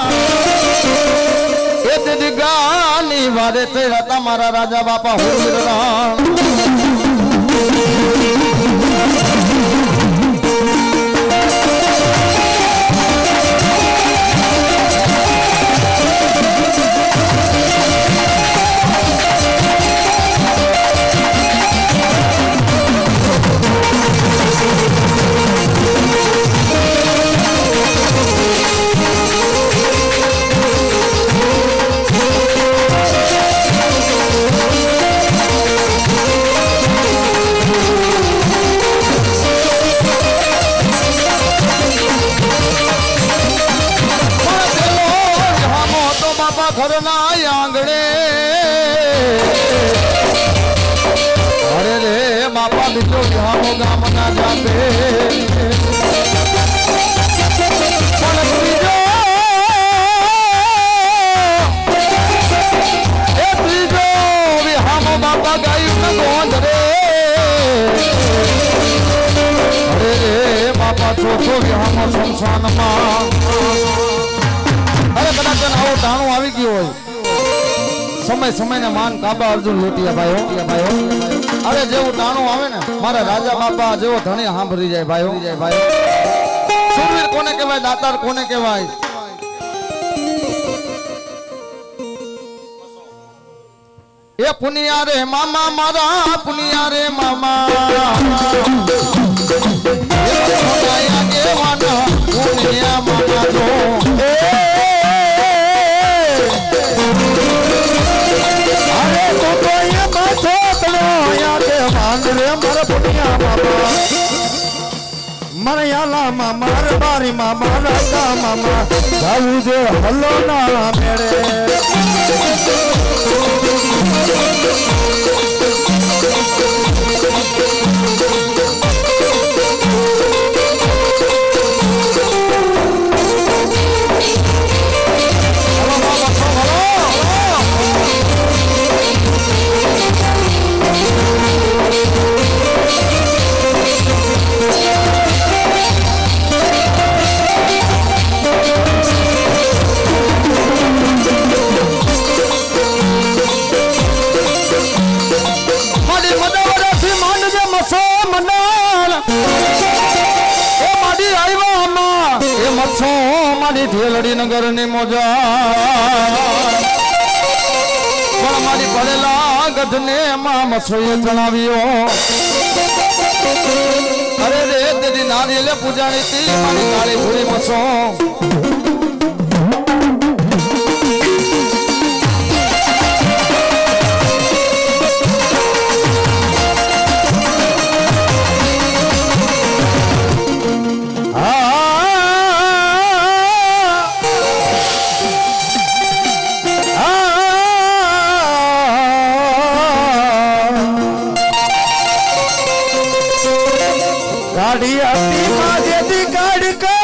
એ તેની ગાની વારે ચડ્યા હતા મારા રાજા બાપા હોરા ઘરના આંગણે અરે રે બાપા બીજો વિહામો ગામના જાપે પણ ત્રીજો એ ત્રીજો વિહામો બાપા ગાયું ને ગોંધ રે અરે રે બાપા ચોથો વિહામો શમશાનમાં અરે કદાચ આવો ટાણું આવી ગયું હોય સમય ને માન કાબા અર્જુન લોટિયા ભાઈઓ અરે જેવું ટાણું આવે ને મારા રાજા બાપા જેવો ધણી સાંભળી જાય ભાઈઓ સુરવીર કોને કહેવાય દાતાર કોને કહેવાય એ પુનિયા રે મામા મારા પુનિયા રે મામા એ સોનાયા કેવાના પુનિયા મામા જો મણિયાલા મામા રે બારી મામા રાજા મામા જાવું જે હલો ના મેળે ઢેલડી નગર ની મોજા પણ મારી પડેલા ગઢને માં મસોએ જણાવ્યો અરે રે તેની નારિયેલે પૂજાણી હતી મારી કાળી ભૂરી મસો गाड़ी आती माजे दी गाड़ी का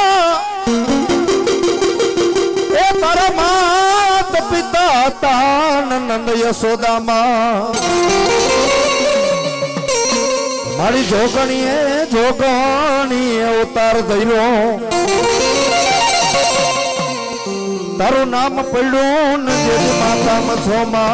ए परमात पिता तान नंद यशोदा मारी जोगणी उतार दईलो तारू नाम पड़ू न जेदी माता मछोमा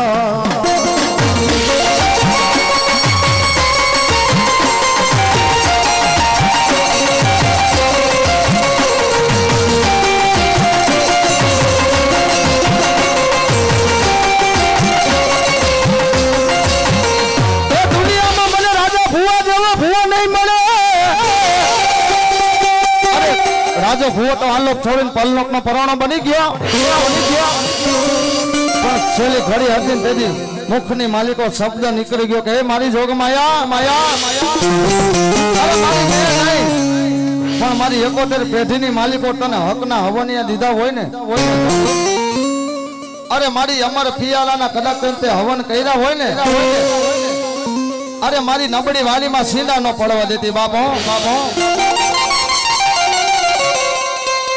રાજો ભૂવો તો આલોક છોડીને પલલોક નો પરાણો બની ગયો પણ છેલ્લી ઘડી હતી ને તેથી મુખની માલિકો શબ્દ નીકળી ગયો કે હે મારી જોગ માયા માયા અરે મારી મેં નહીં પણ મારી 71 પેઢીની માલિકો તને હકના હવનિયા દીધા હોય ને અરે મારી અમર પિયાલાના કદાચ તે હવન કર્યા હોય ને અરે મારી નબળી વાલીમાં સીંડા ન પડવા દેતી બાપો બાપો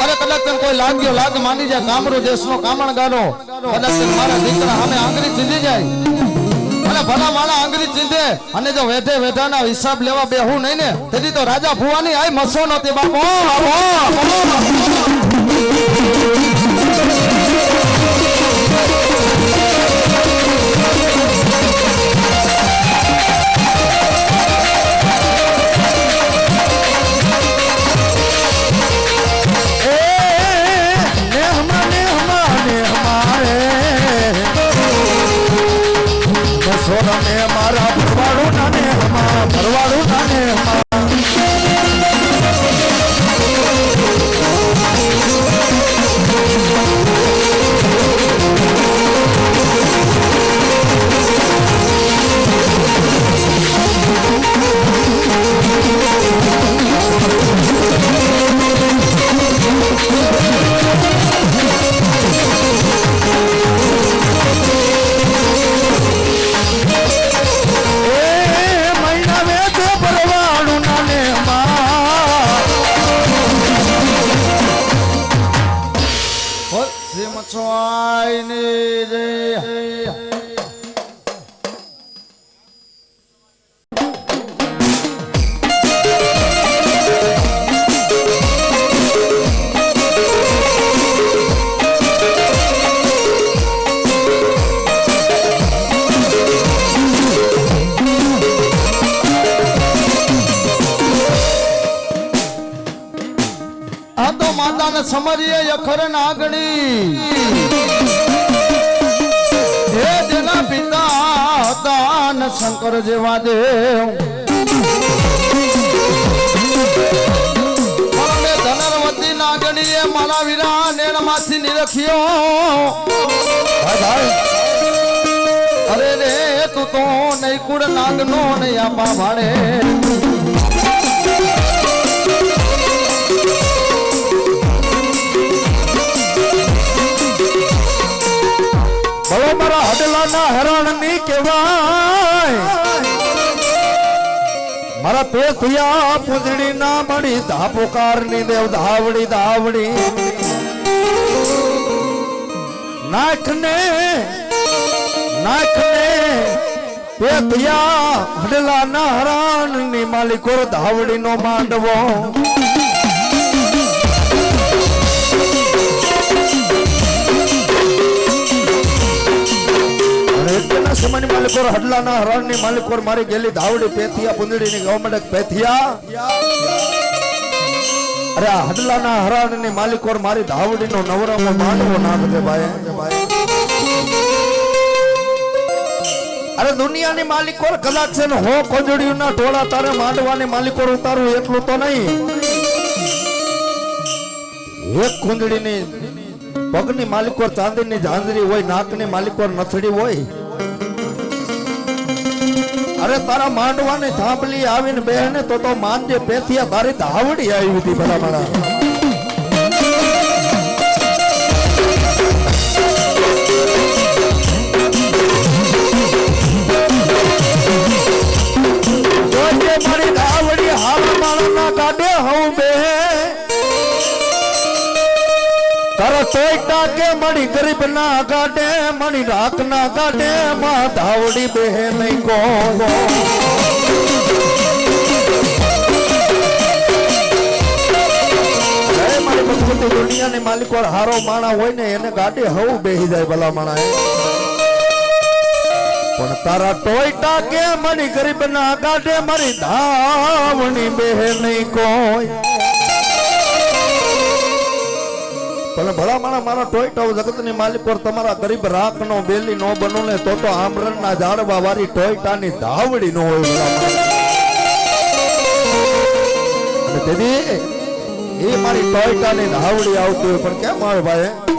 અરે કદાચ કોઈ લાગ્યો લાગ માની જાય કામરો દેશનો કામણગારો કદાચ મારા દીકરા સામે આંગળી ચીંધી જાય અને ભલા માણા આંગળી ચીંધે અને જો વેઠે વેઠાના હિસાબ લેવા બેહું નહીં ને તેથી તો રાજા ભુવાની આય મસો નહોતી બાપો સોરને મારા ભરવાડું નાને ભરવાડું નાને સમરીએ અખર નાગણી હે જેના પિતા દાન શંકર જેવા દેવ મને ધનરવતી નાગણીએ મારા વીરા નેણમાંથી નિરખ્યો અરે રે તું તો નહીં કુડ નાગનો નહીં આપા ભાડે મારા હડલાના હેરાન ની કહેવાય મારા પેથિયા પૂજડી ના મળી ધાપોકાર ની દેવ ધાવડી ધાવડી નાખને પેથિયા હડલાના હેરાન ની માલિકો ધાવડી નો માંડવો સમય માલિકો હડલાના હરણ ની માલિકો મારી ગયેલી ધાવડી પેથિયા પુંદડી ની ગવર્મેન્ટ પેથિયા અરે આ હડલાના હરણ ની માલિકો મારી ધાવડી નો નવરામો માંડવો નાખ દે ભાઈ અરે દુનિયાની માલિકો કદાચ છે ને હો કોજડીયું ના ટોળા તારે માંડવાની માલિકો ઉતારું એટલું તો નહીં એક કુંદડી ની પગની માલિકો ચાંદી ની ઝાંઝરી હોય નાકની માલિકો નથડી હોય અરે તારા માંડવાની થાંભલી આવીને બેહને તો માનજે પેથિયા તારી ધાવડી આવી હતી ભલા મારા મારી ધાવડી હાલ માણના કાઢે હું બે તારા ટોયટા કે મળી ગરીબ ના કાઢે મળી રાખ ના કાઢે માં ધાવડી બેહે નહીં કો મારી ભગવતી દુનિયાની માલિકો હારો માણા હોય ને એને ગાડી હવું બેહી જાય ભલા માણા પણ તારા ટોયટા કે મળી ગરીબ ના કાઢે મારી ધાવણી બેહે નહીં કોઈ પણ ભલા માણા મારા ટોયટા જગતની માલિકો તમારા ગરીબ રાખ નો બેલી નો બનો ને તો આમરણ ના ઝાડવા વાળી ટોયટા ની ધાવડી નો હોય તેથી એ મારી ટોયટા ની ધાવડી આવતી હોય પણ કેમ આવે ભાઈ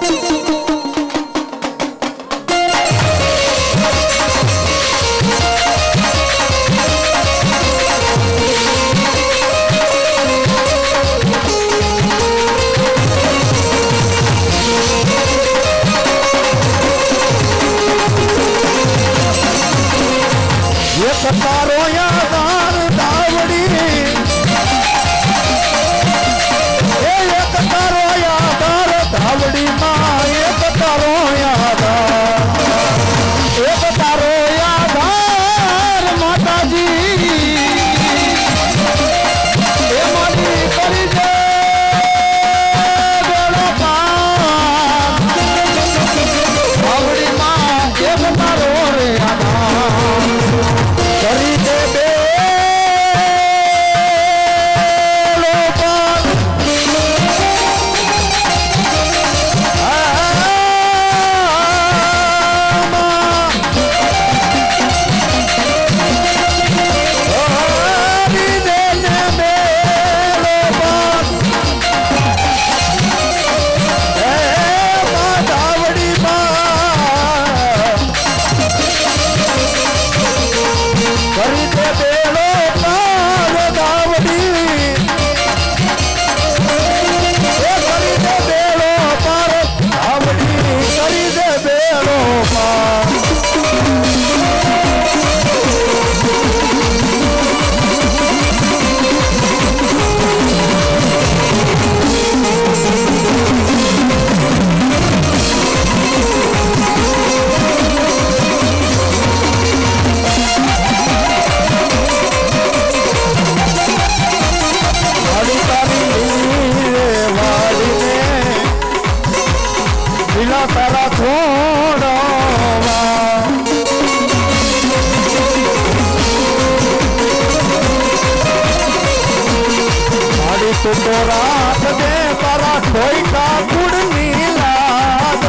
તું તો રાત દે તારા ઠોઈકા કુડની લાગ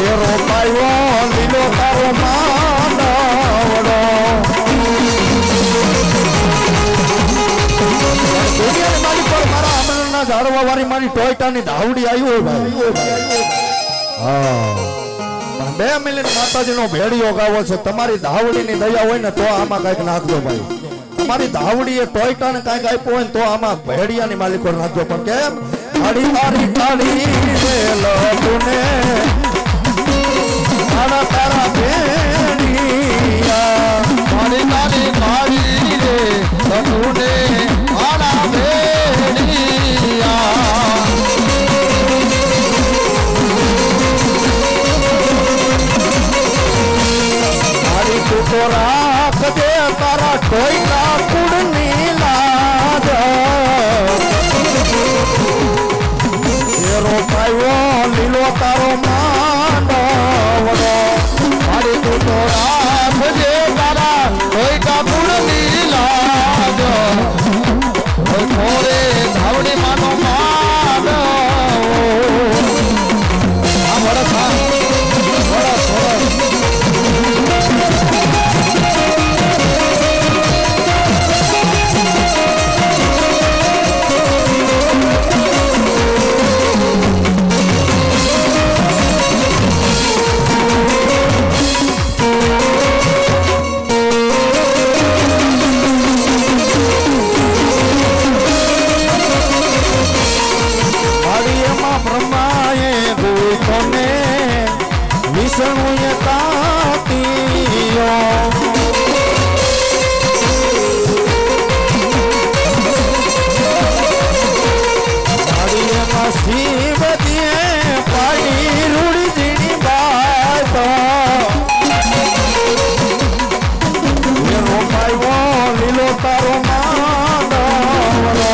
એરો પાયો લીલો તારો માંડવડો દુનિયાની માલિક પર મારા અમલના ઝાડવા વાળી મારી ટોયટાની ધાવડી આવી હોય ભાઈ હા પણ 2 મિલિયન માતાજીનો ભેડિયો ગાવો છે તમારી ધાવડીની દયા હોય ને તો આમાં કઈક નાખજો ભાઈ તમારી ધાવડીએ ટોયટાને કઈક આપ્યો હોય ને તો આમાં ભેડિયાની માલિકો નાખજો પણ કેમ આડી મારી કાળી વેલો તુને આના તારા ભેડિયા મારી કાળી કાળી રે તુને આના ભેડિયા તું તો રાખ દે તારા ટોયકા કુડની લાજ એરો પાયો લીલો તારો માંડવડો મારી તું તો રાખજે તારા ટોયકા કુડની લાજ મોરે ધાવડી માનો માંડવો આ વરસ વિષ્ણુએ તાતીયો મારીએમાં શિવ દીએ પાડી રૂડી જીણી બાતો એ રોપાયો લીલો તારો માંડવડો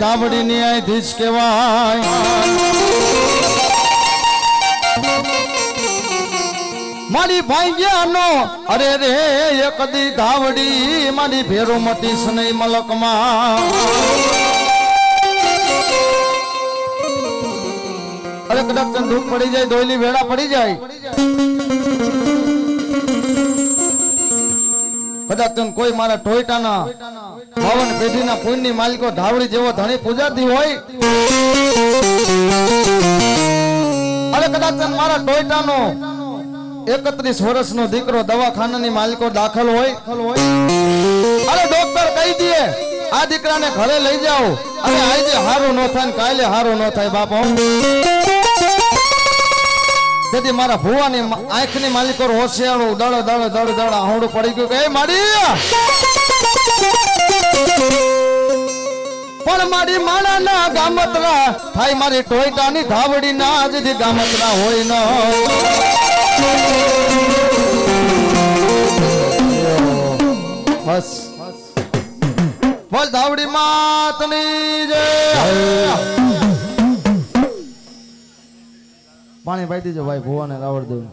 ધાવડી ન્યાયાધીશ કહેવાય મારી ભાગ્યાનો અરે રે એક દી ધાવડી મારી ભેરો મતી સનઈ મલકમાં અરે કદાચ ધૂપ પડી જાય દોયલી વેળા પડી જાય કદાચ કોઈ મારા ટોયટાના ભવન પેઢીના પુણ્યની માલિકો ધાવડી જેવો ધણી પૂજાતી હોય અરે કદાચ મારા ટોયટાનો 31 વર્ષનો દીકરો દવાખાનાની માલિકો દાખલ હોય અરે ડોક્ટર કહી દે આ દીકરાને ઘરે લઈ જાઓ અને આજે હારું ન થાય ને કાલે હારું ન થાય બાપો તેથી મારા ભુવાની આંખની માલિકો હોશિયાળું દળ દળ દળ દળ આહોડું પડી ગયું કે મારી પણ મારી માણાના ગામતરા થાય મારી ટોયટાની ધાવડી ના આજથી ગામતરા હોય ન બસ બોલ ધાવડી માતની જય પાણી પાઈ દીજો ભાઈ ભુવાને રાવડ દેવું